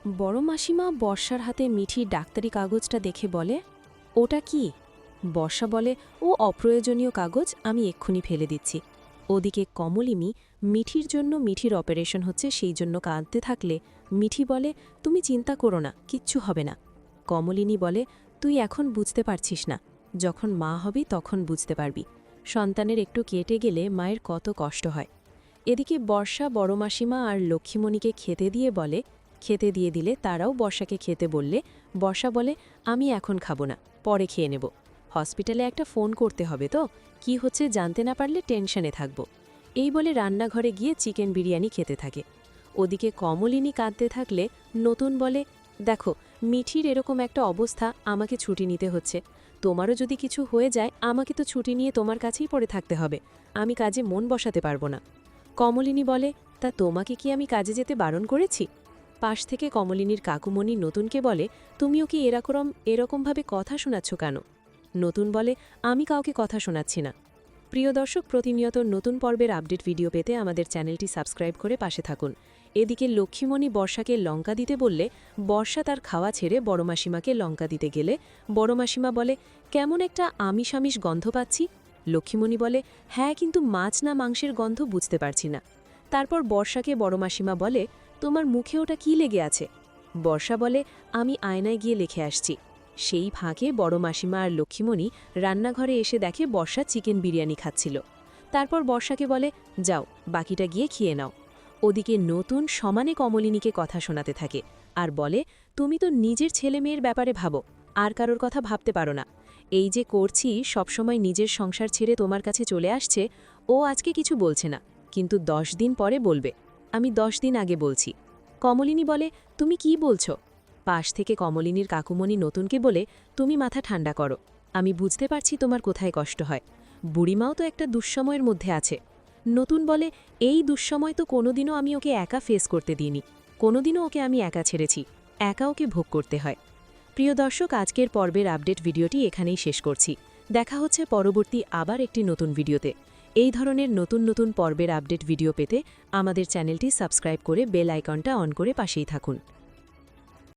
বড় মাসিমা বর্ষার হাতে মিঠির ডাক্তারি কাগজটা দেখে বলে, ওটা কি? বর্ষা বলে, ও অপ্রয়োজনীয় কাগজ, আমি এক্ষুনি ফেলে দিচ্ছি। ওদিকে কমলিনী মিঠির জন্য, মিঠির অপারেশন হচ্ছে সেই জন্য কাঁদতে থাকলে মিঠি বলে, তুমি চিন্তা করো না, কিচ্ছু হবে না। কমলিনী বলে, তুই এখন বুঝতে পারছিস না, যখন মা হবি তখন বুঝতে পারবি। সন্তানের একটু কেটে গেলে মায়ের কত কষ্ট হয়। এদিকে বর্ষা বড় মাসিমা আর লক্ষ্মীমণিকে খেতে দিয়ে বলে, খেতে দিয়ে দিলে তারাও বর্ষাকে খেতে বললে বর্ষা বলে, আমি এখন খাবো না, পরে খেয়ে নেব। হসপিটালে একটা ফোন করতে হবে, তো কি হচ্ছে জানতে না পারলে টেনশনে থাকব। এই বলে রান্নাঘরে গিয়ে চিকেন বিরিয়ানি খেতে থাকে। ওদিকে কমলিনী কাঁদতে থাকলে নতুন বলে, দেখো মিঠির এরকম একটা অবস্থা, আমাকে ছুটি নিতে হচ্ছে। তোমারও যদি কিছু হয়ে যায় আমাকে তো ছুটি নিয়ে তোমার কাছেই পড়ে থাকতে হবে, আমি কাজে মন বসাতে পারবো না। কমলিনী বলে, তা তোমাকে কি আমি কাজে যেতে বারণ করেছি? পাশ থেকে কমলিনীর কাকুমণি নতুনকে বলে, তুমিও কি এরকমভাবে কথা শোনাচ্ছ কেন? নতুন বলে, আমি কাউকে কথা শোনাচ্ছি না। প্রিয় দর্শক, প্রতিনিয়ত নতুন পর্বের আপডেট ভিডিও পেতে আমাদের চ্যানেলটি সাবস্ক্রাইব করে পাশে থাকুন। এদিকে লক্ষ্মীমণি বর্ষাকে লঙ্কা দিতে বললে বর্ষা তার খাওয়া ছেড়ে বড় মাসিমাকে লঙ্কা দিতে গেলে বড় মাসিমা বলে, কেমন একটা আমিষ আমিষ গন্ধ পাচ্ছি। লক্ষ্মীমণি বলে, হ্যাঁ, কিন্তু মাছ না মাংসের গন্ধ বুঝতে পারছি না। তারপর বর্ষাকে বড় মাসিমা বলে, তোমার মুখে ওটা কি লেগে আছে? বর্ষা বলে, আমি আয়নায় গিয়ে লিখে আসছি। সেই ফাঁকে বড় মাসিমা আর লক্ষ্মীমণি রান্নাঘরে এসে দেখে বর্ষা চিকেন বিরিয়ানি খাচ্ছিল। তারপর বর্ষাকে বলে, যাও বাকিটা গিয়ে খেয়ে নাও। ওদিকে নতুন সমানে কমলিনীকে কথা শোনাতে থাকে আর বলে, তুমি তো নিজের ছেলে মেয়ের ব্যাপারে ভাবো, আর কারোর কথা ভাবতে পারো না। এই যে করছি সবসময় নিজের সংসার ছেড়ে তোমার কাছে চলে আসছে, ও আজকে কিছু বলছে না, কিন্তু 10 দিন পরে বলবে। আমি 10 দিন আগে বলছি। কমলিনী বলে, তুমি কি বলছো? পাশ থেকে কমলিনীর কাকুমণি নতুনকে বলে, তুমি মাথা ঠান্ডা করো, আমি বুঝতে পারছি তোমার কোথায় কষ্ট হয়। বুড়িমাও তো একটা দুঃসময়ের মধ্যে আছে। নতুন বলে, এই দুঃসময় তো কোনোদিনও আমি ওকে একা ফেস করতে দিইনি, কোনোদিনও ওকে আমি একা ছেড়েছি, একা ওকে ভোগ করতে হয়। প্রিয় দর্শক, আজকের পর্বের আপডেট ভিডিওটি এখানেই শেষ করছি। দেখা হচ্ছে পরবর্তী আবার একটি নতুন ভিডিওতে। এই ধরনের নতুন নতুন পর্বের আপডেট ভিডিও পেতে আমাদের চ্যানেলটি সাবস্ক্রাইব করে বেল আইকনটা অন করে পাশেই থাকুন।